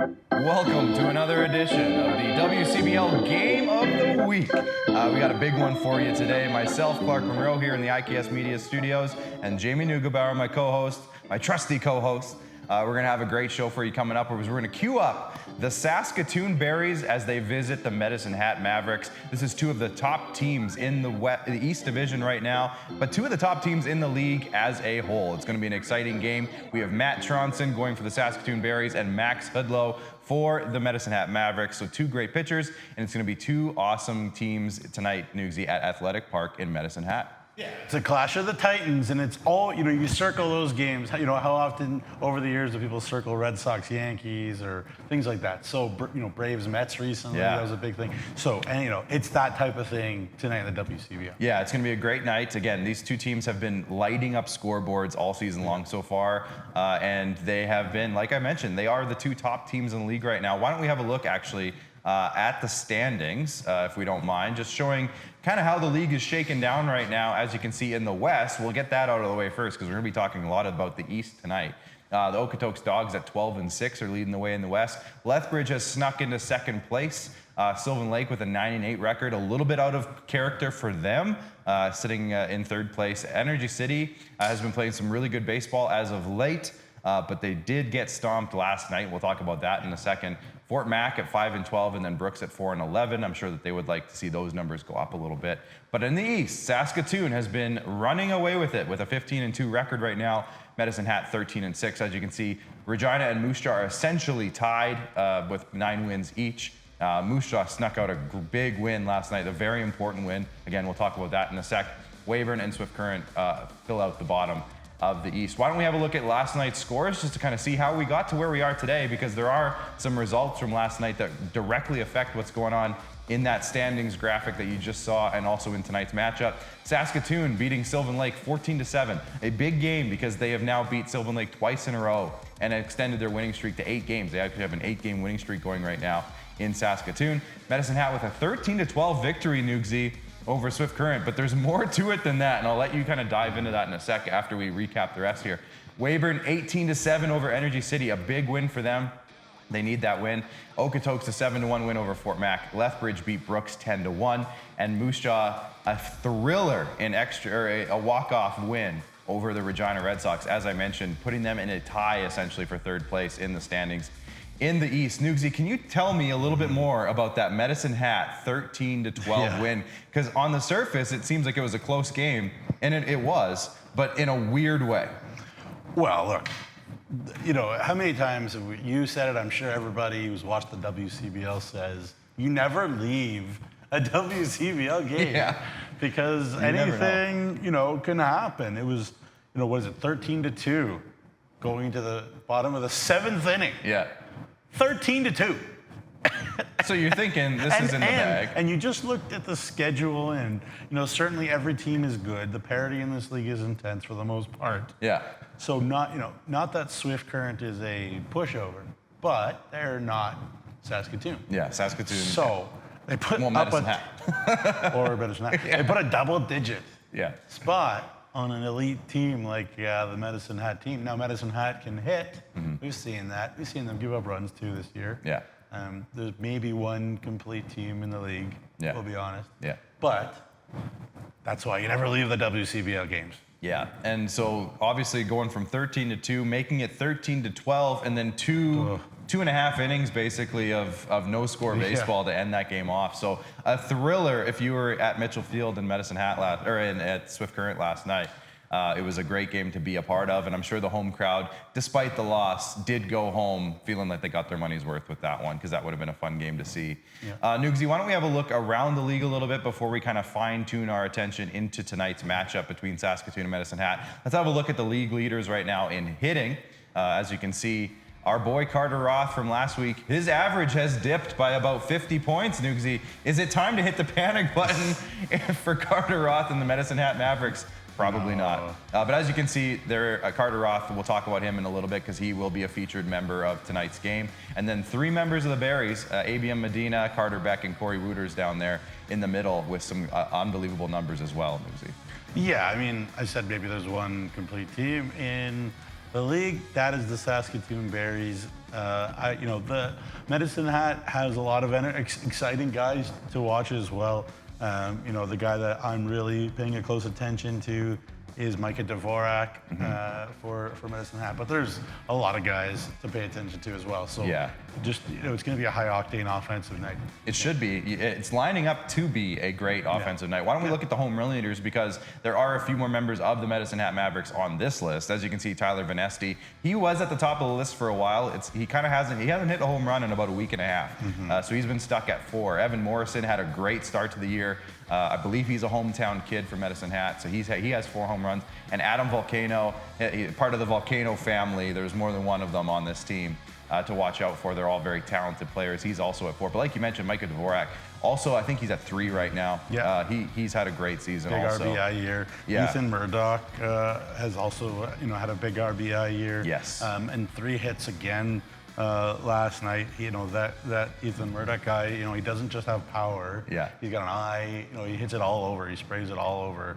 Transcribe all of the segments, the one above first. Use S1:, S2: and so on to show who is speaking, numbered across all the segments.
S1: Welcome to another edition of the WCBL Game of the Week. We got a big one for you today. Myself, Clark Monroe, here in the IKS Media Studios, and Jamie Neugebauer, my co-host, my trusty co-host. We're going to have a great show for you coming up. We're going to queue up the Saskatoon Berries as they visit the Medicine Hat Mavericks. This is two of the top teams in the East Division right now, but two of the top teams in the league as a whole. It's going to be an exciting game. We have Matt Tronson going for the Saskatoon Berries and Max Hudlow for the Medicine Hat Mavericks. So two great pitchers, and it's going to be two awesome teams tonight, Nugsy, at Athletic Park in Medicine Hat.
S2: Yeah, it's a clash of the Titans, and it's all, you circle those games. How often over the years do people circle Red Sox, Yankees, or things like that? So, Braves, Mets recently, that was a big thing. So, and it's that type of thing tonight in the WCBL.
S1: Yeah, it's going to be a great night. Again, these two teams have been lighting up scoreboards all season long so far, and they have been, like I mentioned, they are the two top teams in the league right now. Why don't we have a look, actually, at the standings, if we don't mind, just showing kind of how the league is shaken down right now. As you can see in the West, we'll get that out of the way first because we're going to be talking a lot about the East tonight. The Okotoks Dogs at 12-6 are leading the way in the West. Lethbridge has snuck into second place. Sylvan Lake with a 9-8 record, a little bit out of character for them, sitting in third place. Energy City has been playing some really good baseball as of late, but they did get stomped last night. We'll talk about that in a second. Fort Mac at 5-12, and then Brooks at 4-11. I'm sure that they would like to see those numbers go up a little bit. But in the East, Saskatoon has been running away with it with a 15-2 record right now. Medicine Hat 13-6. As you can see, Regina and Moose Jaw are essentially tied with 9 wins each. Moose Jaw snuck out a big win last night, a very important win. Again, we'll talk about that in a sec. Weyburn and Swift Current fill out the bottom of the East. Why don't we have a look at last night's scores just to kind of see how we got to where we are today, because there are some results from last night that directly affect what's going on in that standings graphic that you just saw and also in tonight's matchup. Saskatoon beating Sylvan Lake 14-7. A big game because they have now beat Sylvan Lake twice in a row and extended their winning streak to 8 games. They actually have an 8-game winning streak going right now in Saskatoon. Medicine Hat with a 13-12 victory, Nugsy, over Swift Current, but there's more to it than that, and I'll let you kind of dive into that in a sec after we recap the rest here. Weyburn 18-7 over Energy City, a big win for them. They need that win. Okotoks a 7-1 win over Fort Mac. Lethbridge beat Brooks 10-1, and Moose Jaw a thriller in a walk-off win over the Regina Red Sox, as I mentioned, putting them in a tie essentially for third place in the standings. In the East, Nugsy, can you tell me a little bit more about that Medicine Hat 13-12 win? Because on the surface, it seems like it was a close game, and it was, but in a weird way.
S2: Well, look, how many times have you said it? I'm sure everybody who's watched the WCBL says, you never leave a WCBL game because anything, can happen. It was, what is it, 13-2 going to the bottom of the 7th inning.
S1: Yeah.
S2: 13-2.
S1: So you're thinking this is in the bag.
S2: And you just looked at the schedule, and certainly every team is good. The parity in this league is intense for the most part.
S1: Yeah.
S2: So not that Swift Current is a pushover, but they're not Saskatoon.
S1: Yeah, Saskatoon.
S2: So they put
S1: Medicine Hat.
S2: Or Medicine Hat. Yeah. They put a double-digit spot on an elite team like the Medicine Hat team. Now, Medicine Hat can hit. Mm-hmm. We've seen that. We've seen them give up runs, too, this year.
S1: Yeah.
S2: There's maybe one complete team in the league, we'll be honest.
S1: Yeah.
S2: But that's why you never leave the WCBL games.
S1: Yeah, and so obviously going from 13-2, making it 13-12, and then two and a half innings basically of no score baseball to end that game off. So a thriller if you were at Mitchell Field in Medicine Hat at Swift Current last night. It was a great game to be a part of, and I'm sure the home crowd, despite the loss, did go home feeling like they got their money's worth with that one, because that would have been a fun game to see. Yeah. Nugsy, why don't we have a look around the league a little bit before we kind of fine-tune our attention into tonight's matchup between Saskatoon and Medicine Hat. Let's have a look at the league leaders right now in hitting. As you can see, our boy Carter Roth from last week, his average has dipped by about 50 points, Nugsy. Is it time to hit the panic button for Carter Roth and the Medicine Hat Mavericks? Probably not. But as you can see, Carter Roth, we'll talk about him in a little bit because he will be a featured member of tonight's game. And then 3 members of the Berries, ABM Medina, Carter Beck, and Corey Wooters down there in the middle with some unbelievable numbers as well, Nugsy.
S2: Yeah, I mean, I said maybe there's one complete team in The league, that is the Saskatoon Berries. The Medicine Hat has a lot of exciting guys to watch as well. The guy that I'm really paying a close attention to is Micah Dvorak for Medicine Hat. But there's a lot of guys to pay attention to as well. So it's going to be a high-octane offensive night.
S1: It should be. It's lining up to be a great offensive night. Why don't we look at the home run leaders, because there are a few more members of the Medicine Hat Mavericks on this list. As you can see, Tyler Vanesti, he was at the top of the list for a while. He hasn't hit a home run in about a week and a half. So he's been stuck at 4. Evan Morrison had a great start to the year. I believe he's a hometown kid for Medicine Hat, so he has 4 home runs. And Adam Volcano, part of the Volcano family. There's more than one of them on this team to watch out for. They're all very talented players. He's also at 4. But like you mentioned, Micah Dvorak, also I think he's at 3 right now. Yeah. He's had a great season.
S2: Big
S1: also.
S2: RBI year. Yeah. Ethan Murdoch has also had a big RBI year.
S1: Yes.
S2: And 3 hits again. Last night, that Ethan Murdoch guy, he doesn't just have power.
S1: Yeah.
S2: He's got an eye. He hits it all over. He sprays it all over.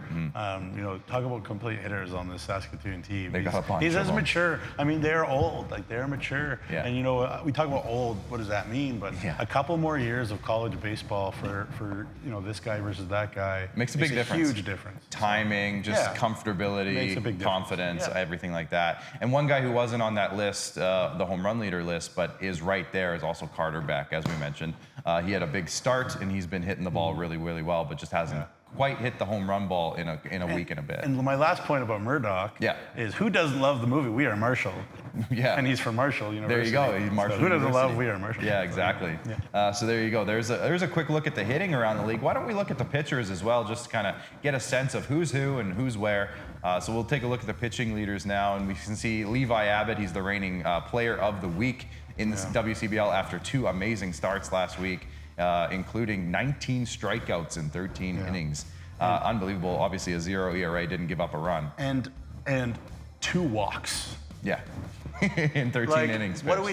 S2: Talk about complete hitters on this Saskatoon team.
S1: They got a bunch
S2: he's
S1: of
S2: as
S1: them.
S2: Mature. I mean, they're old. Like, they're mature.
S1: Yeah.
S2: And we talk about old. What does that mean? But a couple more years of college baseball for this guy versus that guy
S1: makes a big difference.
S2: Huge difference.
S1: Timing, just comfortability, confidence, everything like that. And one guy who wasn't on that list, the home run leader list, but is right there, is also Carter Beck, as we mentioned. He had a big start, and he's been hitting the ball really, really well, but just hasn't quite hit the home run ball in a week and a bit.
S2: And my last point about Murdoch is, who doesn't love the movie We Are Marshall?
S1: Yeah.
S2: And he's from Marshall University.
S1: There you go. He's Marshall
S2: Who doesn't
S1: University.
S2: love We Are Marshall?
S1: Yeah, exactly. So there you go. There's a quick look at the hitting around the league. Why don't we look at the pitchers as well, just to kind of get a sense of who's who and who's where. So we'll take a look at the pitching leaders now, and we can see Levi Abbott. He's the reigning player of the week in the WCBL after 2 amazing starts last week, including 19 strikeouts in 13 innings. Unbelievable. Obviously, a 0 ERA, didn't give up a run.
S2: And 2 walks.
S1: Yeah, in 13 innings.
S2: What are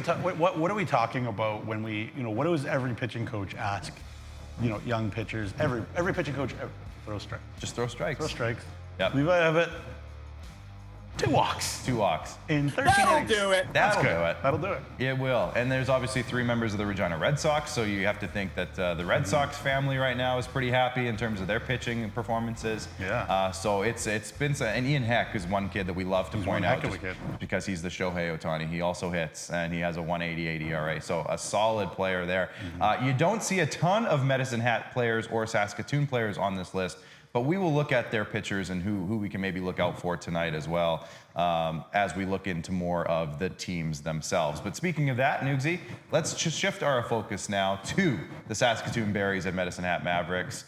S2: we talking about when we, what does every pitching coach ask, young pitchers? Every pitching coach throw strikes.
S1: Just throw strikes.
S2: Throw strikes.
S1: Yep.
S2: Levi Abbott, 2 walks.
S1: 2 walks.
S2: In 13
S3: That'll
S2: innings.
S3: do it.
S1: That'll do it.
S2: That'll do it.
S1: It will. And there's obviously 3 members of the Regina Red Sox, so you have to think that the Red Sox family right now is pretty happy in terms of their pitching performances.
S2: Yeah.
S1: So it's been, and Ian Heck is one kid that we love to point out, just because he's the Shohei Ohtani. He also hits, and he has a 188 ERA, so a solid player there. You don't see a ton of Medicine Hat players or Saskatoon players on this list, but we will look at their pitchers and who we can maybe look out for tonight as well, as we look into more of the teams themselves. But speaking of that, Nugsy, let's just shift our focus now to the Saskatoon Berries and Medicine Hat Mavericks.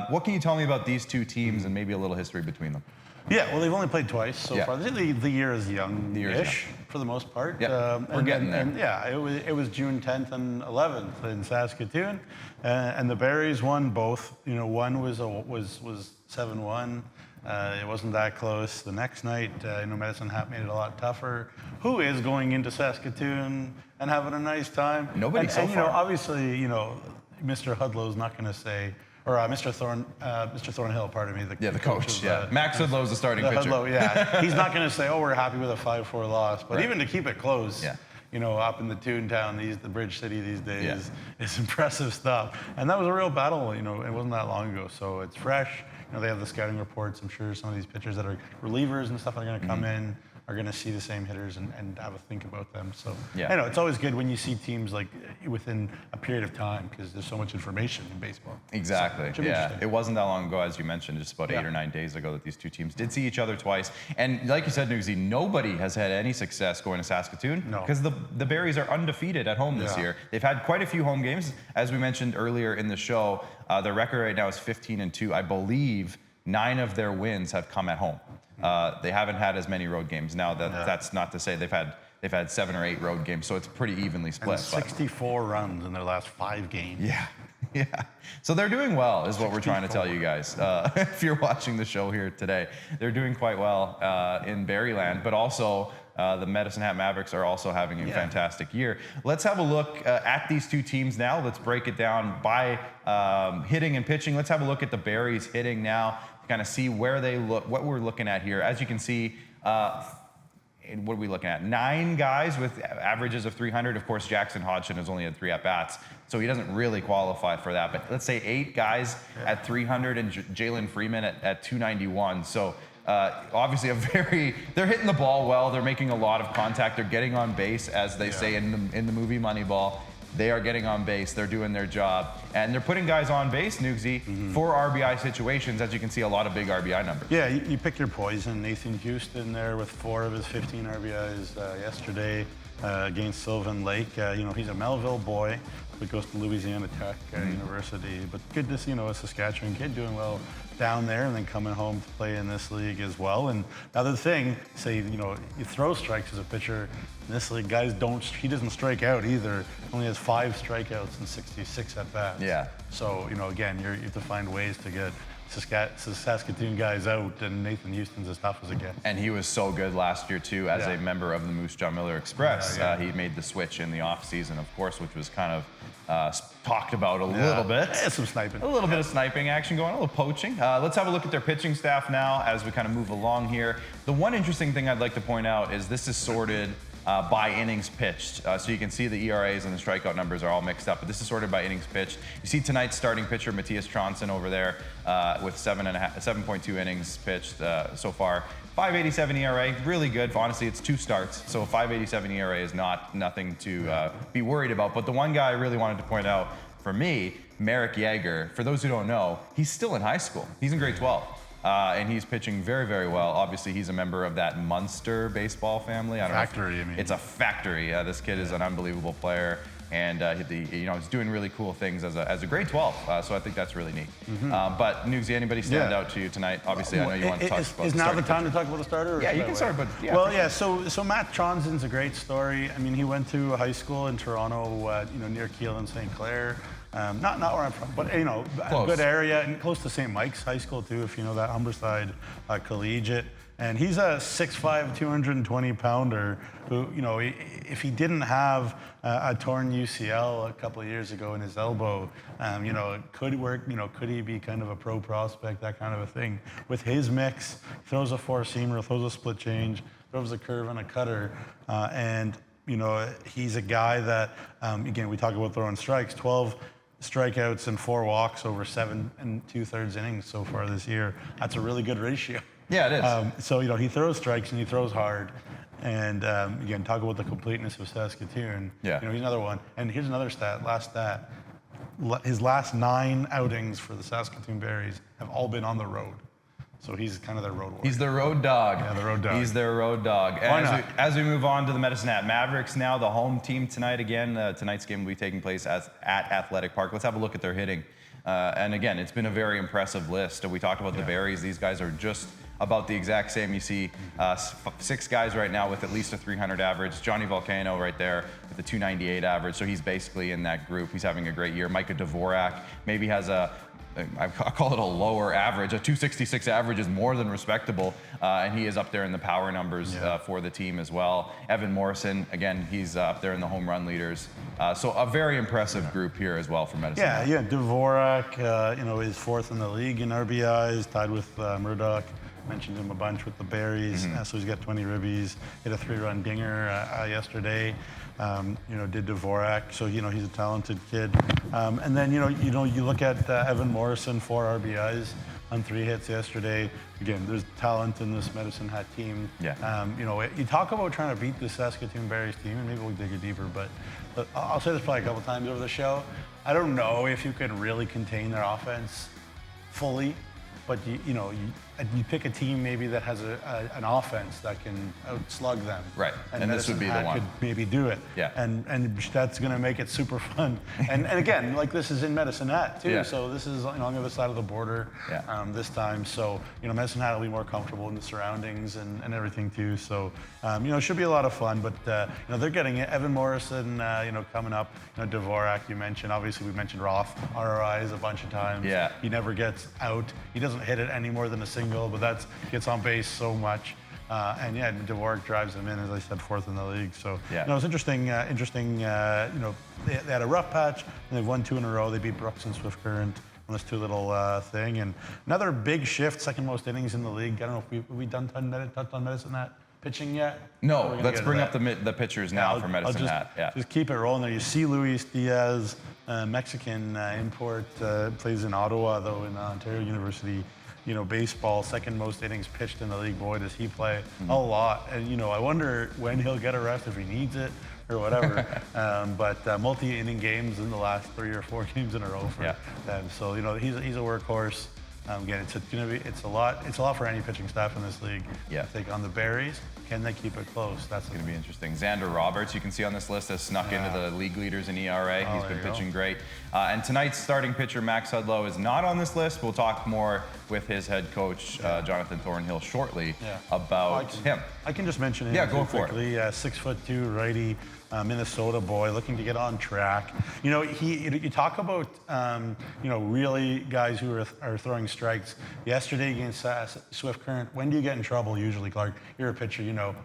S1: What can you tell me about these 2 teams and maybe a little history between them?
S2: Yeah, well, they've only played twice so far. The year is young-ish for the most part.
S1: Yeah, we're getting there.
S2: It was June 10th and 11th in Saskatoon, and the Berries won both. One was 7-1. It wasn't that close. The next night, Medicine Hat made it a lot tougher. Who is going into Saskatoon and having a nice time?
S1: Nobody so far.
S2: Obviously, Mr. Hudlow's not going to say. Or Mr. Thornhill, pardon me.
S1: The coach. Max Hudlow's the starting pitcher.
S2: Hudlow, he's not going to say, we're happy with a 5-4 loss. But even to keep it close, up in the Toontown, the Bridge City these days, is impressive stuff. And that was a real battle, it wasn't that long ago. So it's fresh. They have the scouting reports. I'm sure some of these pitchers that are relievers and stuff are going to come in, are going to see the same hitters and have a think about them. So it's always good when you see teams like within a period of time, because there's so much information in baseball.
S1: Exactly.
S2: So
S1: it wasn't that long ago, as you mentioned, just about 8 or 9 days ago, that these 2 teams did see each other twice. And like you said, Nugsy, nobody has had any success going to Saskatoon, because the Berries are undefeated at home this year. They've had quite a few home games. As we mentioned earlier in the show, their record right now is 15-2. I believe 9 of their wins have come at home. They haven't had as many road games. Now that's not to say they've had 7 or 8 road games, so it's pretty evenly split.
S2: And 64 runs in their last 5 games.
S1: Yeah. So they're doing well, is what we're trying to tell you guys. If you're watching the show here today, they're doing quite well in Berryland, but also the Medicine Hat Mavericks are also having a fantastic year. Let's have a look at these 2 teams now. Let's break it down by hitting and pitching. Let's have a look at the Berries hitting now, kind of see where they look, what we're looking at here. As you can see, what are we looking at? 9 guys with averages of 300. Of course, Jackson Hodgson has only had 3 at-bats, so he doesn't really qualify for that. But let's say 8 guys at 300 and Jalen Freeman at 291. So obviously they're hitting the ball well. They're making a lot of contact. They're getting on base, as they say in the movie Moneyball. They are getting on base. They're doing their job. And they're putting guys on base, Nugsy, for RBI situations. As you can see, a lot of big RBI numbers.
S2: Yeah, you pick your poison. Nathan Houston there with 4 of his 15 RBIs yesterday against Sylvan Lake. He's a Melville boy, but goes to Louisiana Tech University. But good to see, a Saskatchewan kid doing well down there and then coming home to play in this league as well. And another thing, you throw strikes as a pitcher in this league, he doesn't strike out either. Only has 5 strikeouts and 66 at bats.
S1: Yeah.
S2: So, again, you have to find ways to get Saskatoon guys out, and Nathan Houston's as tough as it gets.
S1: And he was so good last year, too, as a member of the Moose Jaw Miller Express. He made the switch in the offseason, of course, which was kind of talked about a little bit.
S2: Some sniping.
S1: A little bit of sniping action going on, a little poaching. Let's have a look at their pitching staff now as we kind of move along here. The one interesting thing I'd like to point out is this is sorted by innings pitched. So you can see the ERAs and the strikeout numbers are all mixed up, but this is sorted by innings pitched. You see tonight's starting pitcher, Matthias Tronson, over there with 7.2 innings pitched so far. 5.87 ERA, really good. Honestly, it's 2 starts, so 5.87 ERA is nothing to be worried about. But the one guy I really wanted to point out for me, Merrick Yeager, for those who don't know, he's still in high school. He's in grade 12. And he's pitching very, very well. Obviously, he's a member of that Munster baseball family.
S2: Factory, I mean.
S1: It's a factory. This kid is an unbelievable player, and he's doing really cool things as a grade 12. So I think that's really neat. But Nugsy, anybody stand out to you tonight? Obviously, I know you want to talk about.
S2: Is now the time to talk about the starter?
S1: Yeah, you can start. But
S2: So Matt Tronson's a great story. I mean, he went to a high school in Toronto, near Keele and St. Clair. Not where I'm from, but a good area and close to St. Mike's High School too, if you know that, Humberside Collegiate. And he's a 6'5", 220-pounder who, if he didn't have a torn UCL a couple of years ago in his elbow, could work. Could he be kind of a pro prospect, that kind of a thing? With his mix, throws a 4-seamer, throws a split change, throws a curve and a cutter, and he's a guy that, again, we talk about throwing strikes, 12 strikeouts and 4 walks over 7 2/3 innings so far this year. That's a really good ratio.
S1: Yeah, it is.
S2: So, he throws strikes and he throws hard. And again, talk about the completeness of Saskatoon.
S1: Yeah.
S2: He's another one. And here's another last stat. His last 9 outings for the Saskatoon Berries have all been on the road. So he's kind of their road warrior.
S1: He's the road dog.
S2: Yeah, the road dog.
S1: He's their road dog.
S2: Why
S1: And
S2: not?
S1: as we move on to the Medicine Hat Mavericks now, the home team tonight again. Tonight's game will be taking place at Athletic Park. Let's have a look at their hitting. And again, it's been a very impressive list. We talked about the Berries. These guys are just about the exact same. You see 6 guys right now with at least a 300 average. Johnny Volcano right there with a 298 average. So he's basically in that group. He's having a great year. Micah Dvorak maybe has I call it a lower average. A 266 average is more than respectable, and he is up there in the power numbers for the team as well. Evan Morrison, again, he's up there in the home run leaders. So a very impressive group here as well for Medicine Hat.
S2: Yeah. Dvorak, is 4th in the league in RBIs, tied with Murdoch. Mentioned him a bunch with the Berries, so he's got 20 ribbies. Hit a 3-run dinger yesterday. Did Dvorak, so he's a talented kid. And then you look at Evan Morrison, 4 RBIs on 3 hits yesterday. Again, there's talent in this Medicine Hat team.
S1: Yeah.
S2: You talk about trying to beat the Saskatoon Berries team, and maybe we'll dig it deeper. But I'll say this probably a couple times over the show. I don't know if you could really contain their offense fully, but you pick a team maybe that has an offense that can outslug them.
S1: Right, and this would be the one.
S2: Could maybe do it.
S1: Yeah.
S2: And that's going to make it super fun. And again, this is in Medicine Hat too.
S1: Yeah.
S2: So this is on the other side of the border this time. So Medicine Hat will be more comfortable in the surroundings and everything too. So it should be a lot of fun. But they're getting it. Evan Morrison, coming up. Dvorak, you mentioned. Obviously, we mentioned Roth RRIs a bunch of times.
S1: Yeah.
S2: He never gets out. He doesn't hit it any more than a single, but that gets on base so much. Dvorak drives him in, as I said, 4th in the league. So it's interesting. They had a rough patch, and they've won 2 in a row. They beat Brooks and Swift Current on this 2-little thing, and another big shift, second most innings in the league. I don't know if we touched on Medicine Hat pitching yet?
S1: No, let's bring up the pitchers now for Medicine Hat. Yeah.
S2: Just keep it rolling there. You see Luis Diaz, Mexican import, plays in Ottawa, though, in Ontario University. Baseball, second most innings pitched in the league. Boy, does he play a lot. And, I wonder when he'll get a rest, if he needs it or whatever. But multi-inning games in the last 3 or 4 games in a row for them. So, he's a workhorse. Again, it's a lot for any pitching staff in this league.
S1: Yeah.
S2: To take on the Berries. Can they keep it close? That's
S1: going to be interesting. Xander Roberts, you can see on this list, has snuck into the league leaders in ERA. He's been pitching great. And tonight's starting pitcher, Max Hudlow, is not on this list. We'll talk more with his head coach, Jonathan Thornhill, shortly about him.
S2: I can just mention him
S1: go for
S2: quickly. 6'2" righty. Minnesota boy looking to get on track. You talk about really guys who are throwing strikes. Yesterday against Swift Current, when do you get in trouble usually, Clark? You're a pitcher,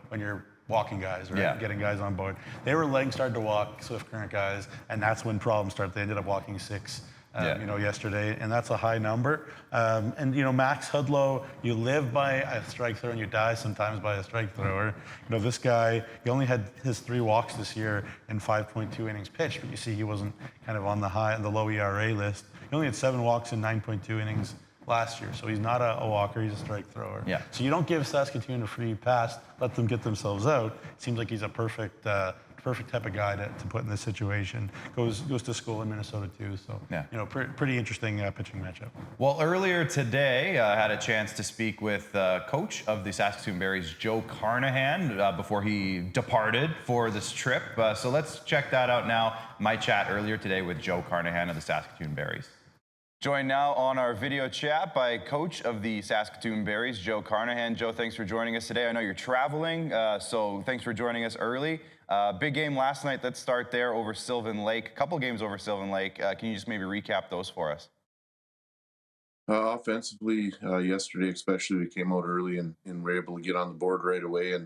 S2: when you're walking guys, right?
S1: Yeah.
S2: Getting guys on board. They were started to walk Swift Current guys, and that's when problems start. They ended up walking 6. Yesterday, and that's a high number. Max Hudlow, you live by a strike thrower and you die sometimes by a strike thrower. This guy, he only had his 3 walks this year and 5.2 innings pitched, but you see he wasn't kind of on the low ERA list. He only had 7 walks and 9.2 innings last year, so he's not a walker, he's a strike thrower.
S1: Yeah.
S2: So you don't give Saskatoon a free pass, let them get themselves out. It seems like he's a perfect type of guy to put in this situation. Goes to school in Minnesota too, so pretty interesting pitching matchup.
S1: Well, earlier today, I had a chance to speak with coach of the Saskatoon Berries, Joe Carnahan, before he departed for this trip. So let's check that out now. My chat earlier today with Joe Carnahan of the Saskatoon Berries. Joined now on our video chat by coach of the Saskatoon Berries, Joe Carnahan. Joe, thanks for joining us today. I know you're traveling, so thanks for joining us early. Big game last night. Let's start there over Sylvan Lake. A couple games over Sylvan Lake. Can you just maybe recap those for us?
S3: Offensively, yesterday especially, we came out early and were able to get on the board right away.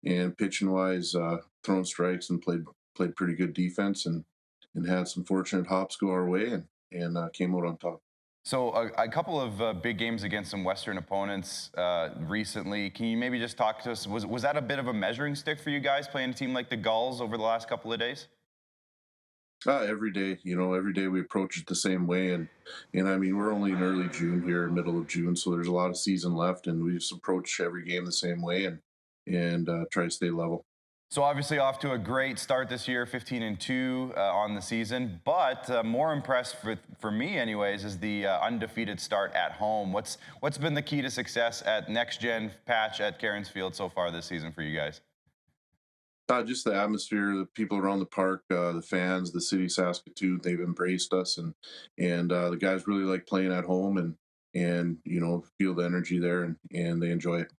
S3: And pitching-wise, throwing strikes and played pretty good defense and had some fortunate hops go our way and came out on top.
S1: So a couple of big games against some Western opponents recently. Can you maybe just talk to us? Was that a bit of a measuring stick for you guys playing a team like the Gulls over the last couple of days?
S3: Every day, every day we approach it the same way. And I mean, we're only in early June here, middle of June, so there's a lot of season left, and we just approach every game the same way and try to stay level.
S1: So obviously off to a great start this year, 15-2 on the season. But more impressed for me, anyways, is the undefeated start at home. What's been the key to success at Next Gen Patch at Cairns Field so far this season for you guys?
S3: Just the atmosphere, the people around the park, the fans, the city of Saskatoon. They've embraced us, and the guys really like playing at home and feel the energy there, and they enjoy it.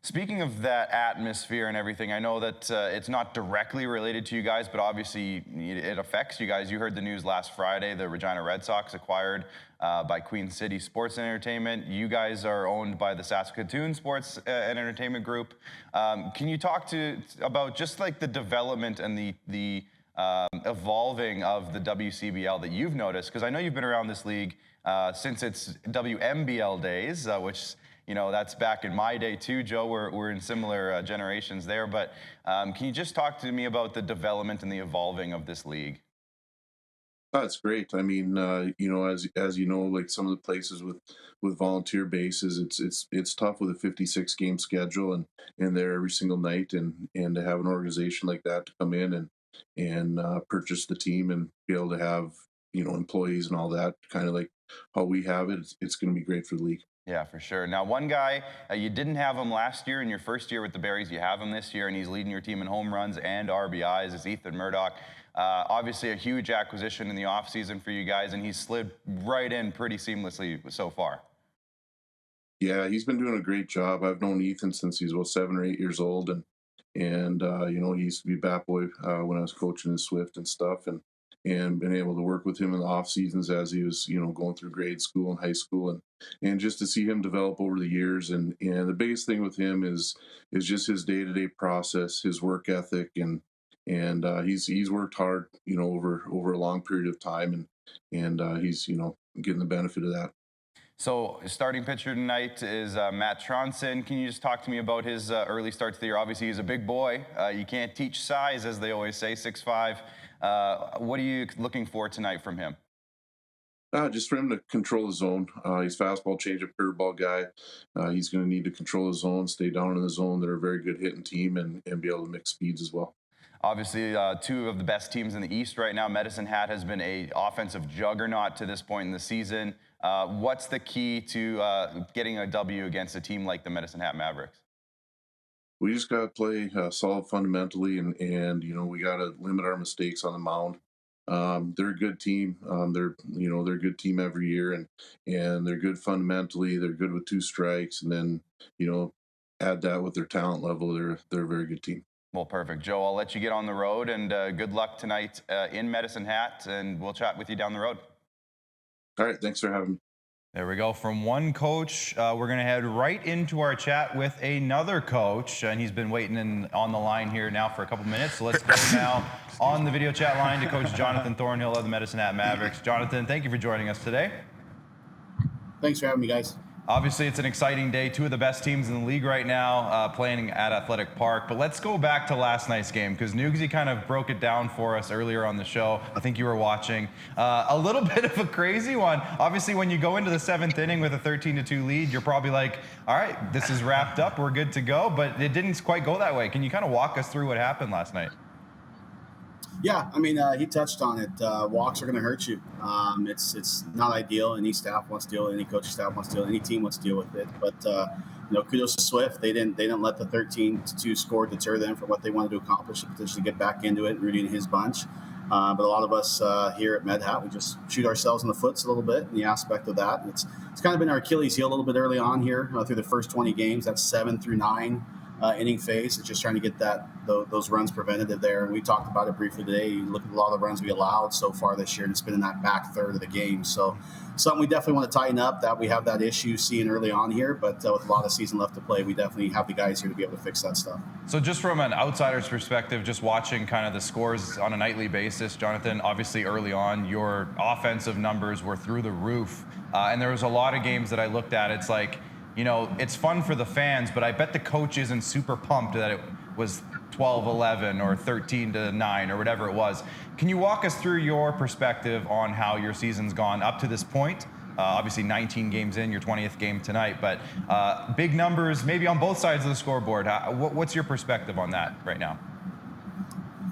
S1: Speaking of that atmosphere and everything, I know that it's not directly related to you guys, but obviously it affects you guys. You heard the news last Friday, the Regina Red Sox acquired by Queen City Sports and Entertainment. You guys are owned by the Saskatoon Sports and Entertainment Group. Can you talk about just like the development and the evolving of the WCBL that you've noticed? Because I know you've been around this league since its WMBL days, which that's back in my day too, Joe. We're in similar generations there. But can you just talk to me about the development and the evolving of this league?
S3: That's great. I mean, as you know, like some of the places with volunteer bases, it's tough with a 56 game schedule and there every single night, and to have an organization like that to come in and purchase the team and be able to have employees and all that, kind of like how we have it. It's going to be great for the league.
S1: Yeah, for sure. Now, one guy, you didn't have him last year in your first year with the Berries. You have him this year, and he's leading your team in home runs and RBIs. It's Ethan Murdoch. Obviously, a huge acquisition in the offseason for you guys, and he's slid right in pretty seamlessly so far.
S3: Yeah, he's been doing a great job. I've known Ethan since he's about 7 or 8 years old, and he used to be bat boy when I was coaching in Swift and stuff, and been able to work with him in the off seasons as he was, going through grade school and high school, and just to see him develop over the years. And the biggest thing with him is just his day-to-day process, his work ethic, and he's worked hard, over a long period of time, and he's, getting the benefit of that.
S1: So starting pitcher tonight is Matt Tronson. Can you just talk to me about his early start to the year? Obviously, he's a big boy. You can't teach size, as they always say, 6'5". What are you looking for tonight from him?
S3: Just for him to control the zone. He's fastball, changeup, curveball guy. He's going to need to control the zone, stay down in the zone. They're a very good hitting team and be able to mix speeds as well.
S1: Obviously, two of the best teams in the East right now. Medicine Hat has been a offensive juggernaut to this point in the season. What's the key to getting a W against a team like the Medicine Hat Mavericks?
S3: We just got to play solid fundamentally, and we got to limit our mistakes on the mound. They're a good team. They're a good team every year, and they're good fundamentally. They're good with two strikes, and then add that with their talent level. They're a very good team.
S1: Well, perfect. Joe, I'll let you get on the road, and good luck tonight in Medicine Hat, and we'll chat with you down the road.
S3: All right, thanks for having me.
S1: There we go. From one coach, we're going to head right into our chat with another coach, and he's been waiting on the line here now for a couple minutes. So let's go now on the video chat line to Coach Jonathan Thornhill of the Medicine Hat Mavericks. Jonathan, thank you for joining us today.
S4: Thanks for having me, guys.
S1: Obviously, it's an exciting day. Two of the best teams in the league right now playing at Athletic Park. But let's go back to last night's game, because Nugsy kind of broke it down for us earlier on the show. I think you were watching. A little bit of a crazy one. Obviously, when you go into the seventh inning with a 13-2 lead, you're probably like, all right, this is wrapped up. We're good to go. But it didn't quite go that way. Can you kind of walk us through what happened last night?
S4: Yeah, I mean, he touched on it. Walks are going to hurt you. It's not ideal. Any staff wants to deal with it. Any coaching staff wants to deal with it. Any team wants to deal with it. But kudos to Swift. They didn't let the 13-2 score deter them from what they wanted to accomplish and potentially get back into it. Rudy and his bunch. But a lot of us here at MedHat, we just shoot ourselves in the foot a little bit in the aspect of that. It's kind of been our Achilles heel a little bit early on here through the first 20 games. That's 7 through 9. Inning phase. It's just trying to get those runs preventative there. And we talked about it briefly today. You look at a lot of the runs we allowed so far this year, and it's been in that back third of the game. So something we definitely want to tighten up, that we have that issue seeing early on here. But with a lot of season left to play, we definitely have the guys here to be able to fix that stuff.
S1: So just from an outsider's perspective, just watching kind of the scores on a nightly basis, Jonathan, obviously early on, your offensive numbers were through the roof. And there was a lot of games that I looked at. It's like, it's fun for the fans, but I bet the coach isn't super pumped that it was 12-11 or 13-9 or whatever it was. Can you walk us through your perspective on how your season's gone up to this point? Obviously 19 games in, your 20th game tonight, but big numbers maybe on both sides of the scoreboard. What's your perspective on that right now?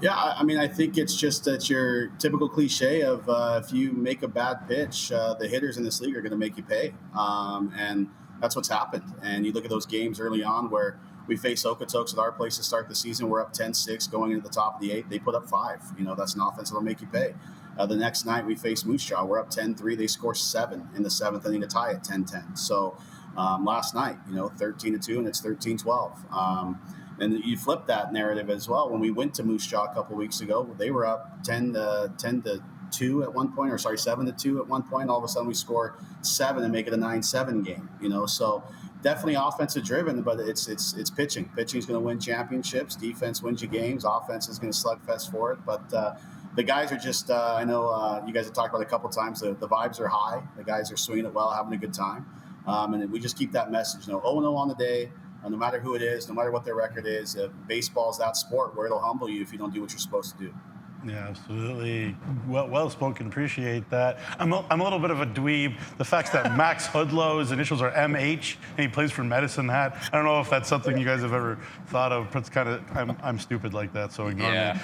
S4: Yeah, I mean, I think it's just that your typical cliche of if you make a bad pitch, the hitters in this league are going to make you pay. And that's what's happened. And you look at those games early on where we face Okotoks at our place to start the season. We're up 10-6 going into the top of the 8th. They put up 5. That's an offense that'll make you pay. The next night we face Moose Jaw. We're up 10-3. They score 7 in the 7th inning to tie at 10-10. So last night, 13-2 and it's 13-12. And you flip that narrative as well. When we went to Moose Jaw a couple weeks ago, they were up 10-2 at one point, 7-2 at one point. All of a sudden we score 7 and make it a 9-7 game, so definitely offensive driven, but it's pitching. Pitching is going to win championships. Defense wins you games. Offense is going to slugfest for it. But the guys are just, I know you guys have talked about it a couple times. The vibes are high. The guys are swinging it well, having a good time. And we just keep that message, 0-0 on the day. No matter who it is, no matter what their record is, baseball is that sport where it'll humble you if you don't do what you're supposed to do.
S2: Yeah, absolutely. Well spoken. Appreciate that. I'm a little bit of a dweeb. The fact that Max Hudlow's initials are MH and he plays for Medicine Hat. I don't know if that's something you guys have ever thought of. But it's kind of I'm stupid like that, so ignore me.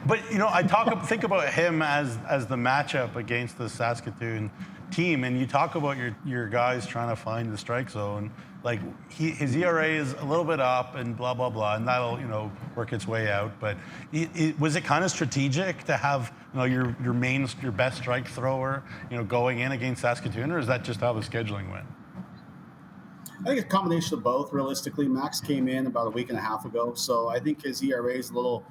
S2: But I think about him as the matchup against the Saskatoon team, and you talk about your guys trying to find the strike zone. Like his ERA is a little bit up and blah blah blah, and that'll work its way out. But was it kind of strategic to have your best strike thrower going in against Saskatoon, or is that just how the scheduling went?
S4: I think a combination of both. Realistically, Max came in about a week and a half ago, so I think his ERA is a little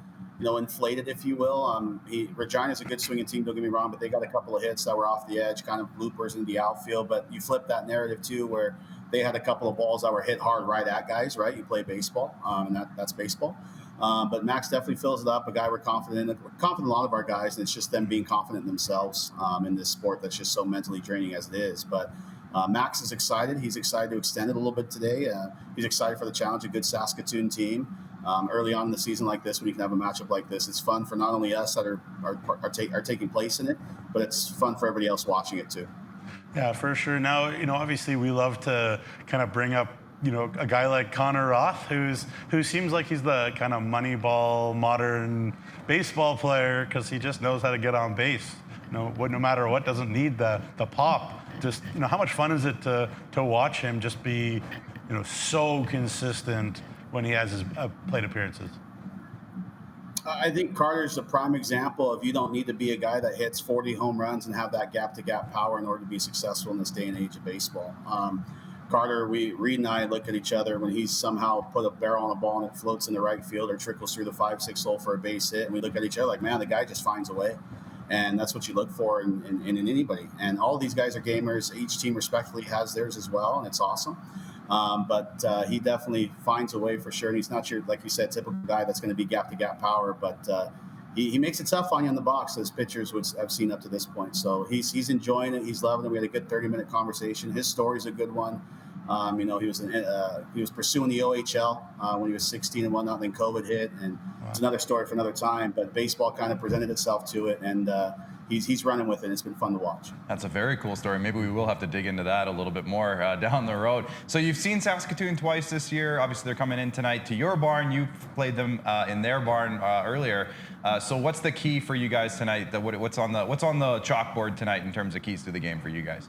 S4: inflated, if you will. Regina's a good swinging team, don't get me wrong, but they got a couple of hits that were off the edge, kind of bloopers in the outfield. But you flip that narrative too, where they had a couple of balls that were hit hard right at guys, right? You play baseball, and that's baseball. But Max definitely fills it up, a guy we're confident in. We're confident in a lot of our guys, and it's just them being confident in themselves in this sport that's just so mentally draining as it is. But Max is excited. He's excited to extend it a little bit today. He's excited for the challenge, a good Saskatoon team. Early on in the season like this, when you can have a matchup like this, it's fun for not only us that are taking place in it, but it's fun for everybody else watching it too.
S2: Yeah, for sure. Now, obviously we love to kind of bring up, a guy like Connor Roth, who seems like he's the kind of Moneyball modern baseball player because he just knows how to get on base. No matter what, doesn't need the pop. Just, how much fun is it to watch him just be, so consistent when he has his plate appearances?
S4: I think Carter's a prime example of you don't need to be a guy that hits 40 home runs and have that gap-to-gap power in order to be successful in this day and age of baseball. Carter, Reed and I look at each other when he's somehow put a barrel on a ball and it floats in the right field or trickles through the 5-6 hole for a base hit, and we look at each other like, man, the guy just finds a way. And that's what you look for in anybody. And all of these guys are gamers. Each team respectively has theirs as well, and it's awesome. But he definitely finds a way for sure. And he's not your, like you said, typical guy that's going to be gap-to-gap power, but he makes it tough on you in the box, as pitchers would have seen up to this point. So he's enjoying it. He's loving it. We had a good 30-minute conversation. His story's a good one. He was pursuing the OHL when he was 16 and whatnot. Then COVID hit, and it's another story for another time. But baseball kind of presented itself to it, and he's running with it. It's been fun to watch.
S1: That's a very cool story. Maybe we will have to dig into that a little bit more down the road. So you've seen Saskatoon twice this year. Obviously, they're coming in tonight to your barn. You played them in their barn earlier. So what's the key for you guys tonight? What's on the chalkboard tonight in terms of keys to the game for you guys?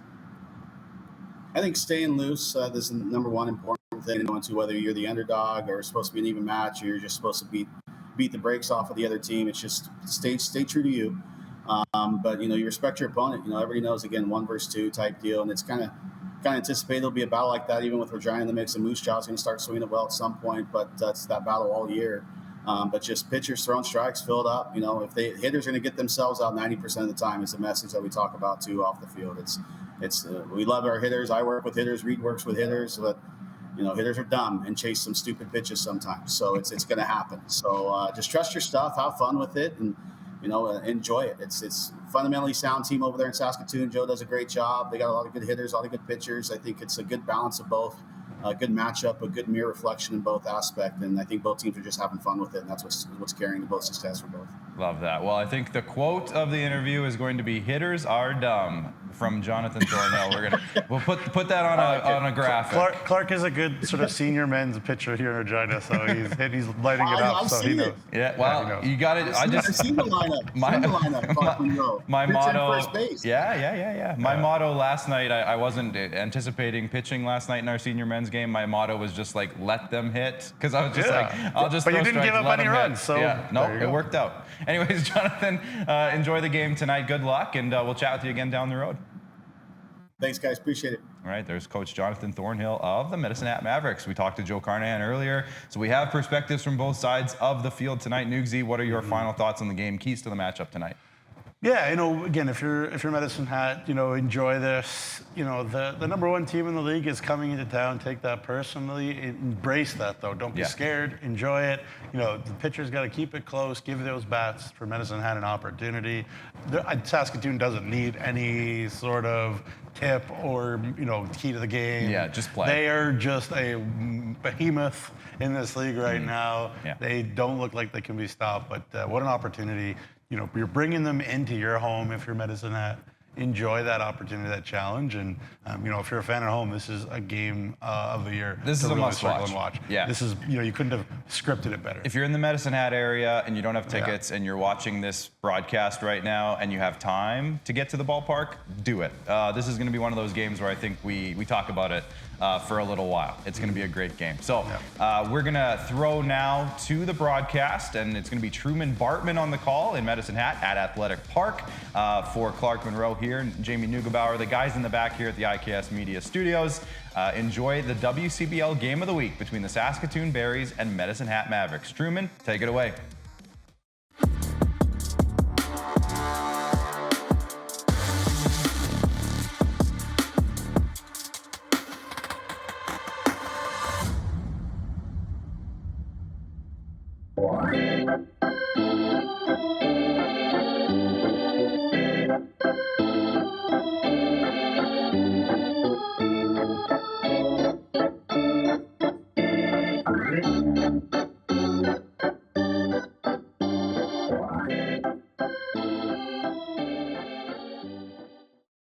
S4: I think staying loose. This is the number one important thing going to whether you're the underdog or supposed to be an even match, or you're just supposed to beat the brakes off of the other team. It's just stay true to you. But you respect your opponent. Everybody knows, again, 1 versus 2 type deal, and it's kind of anticipated there'll be a battle like that, even with Regina in the mix. And Moose Jaw's going to start swinging it well at some point, but that's that battle all year. But just pitchers throwing strikes, fill it up. If hitters are going to get themselves out 90% of the time, is the message that we talk about too off the field. We love our hitters. I work with hitters. Reed works with hitters, but hitters are dumb and chase some stupid pitches sometimes. So it's going to happen. So just trust your stuff, have fun with it, and enjoy it. It's fundamentally sound team over there in Saskatoon. Joe does a great job. They got a lot of good hitters, a lot of good pitchers. I think it's a good balance of both. A good matchup, a good mirror reflection in both aspects, and I think both teams are just having fun with it, and that's what's carrying the both success for both.
S1: Love that. Well, I think the quote of the interview is going to be "Hitters are dumb" from Jonathan Thornhill. We'll put that on a graphic.
S2: Clark is a good sort of senior men's pitcher here in Regina, so he's lighting it up. So he knows.
S1: Yeah, well, you got it.
S4: I've seen the lineup.
S1: My motto.
S4: First base.
S1: Yeah. My motto last night. I wasn't anticipating pitching last night in our senior men's game. My motto was just like, let them hit, because I was just I'll just.
S2: But
S1: throw
S2: you didn't
S1: strikes,
S2: give up
S1: let
S2: any
S1: them
S2: runs,
S1: hit.
S2: so
S1: yeah, no, it worked out. Anyways, Jonathan, enjoy the game tonight. Good luck, and we'll chat with you again down the road.
S4: Thanks, guys. Appreciate it.
S1: All right, there's Coach Jonathan Thornhill of the Medicine Hat Mavericks. We talked to Joe Carnahan earlier, so we have perspectives from both sides of the field tonight. Nugsy, what are your final thoughts on the game? Keys to the matchup tonight?
S2: Yeah, again, if you're Medicine Hat, enjoy this. The number one team in the league is coming into town. Take that personally. Embrace that, though. Don't be scared. Enjoy it. The pitcher's got to keep it close. Give those bats for Medicine Hat an opportunity. Saskatoon doesn't need any sort of tip or key to the game.
S1: Yeah, just play.
S2: They are just a behemoth in this league right now.
S1: Yeah.
S2: They don't look like they can be stopped. But what an opportunity. You're bringing them into your home if you're Medicine Hat. Enjoy that opportunity, that challenge, and if you're a fan at home, this is a game of the year.
S1: This is a must
S2: watch.
S1: Yeah.
S2: This is you couldn't have scripted it better.
S1: If you're in the Medicine Hat area and you don't have tickets and you're watching this broadcast right now and you have time to get to the ballpark, do it. This is going to be one of those games where I think we talk about it for a little while. It's going to be a great game. So we're going to throw now to the broadcast, and it's going to be Truman Bartman on the call in Medicine Hat at Athletic Park for Clark Monroe here and Jamie Neugebauer, the guys in the back here at the IKS Media Studios. Enjoy the WCBL Game of the Week between the Saskatoon Berries and Medicine Hat Mavericks. Truman, take it away.
S3: you.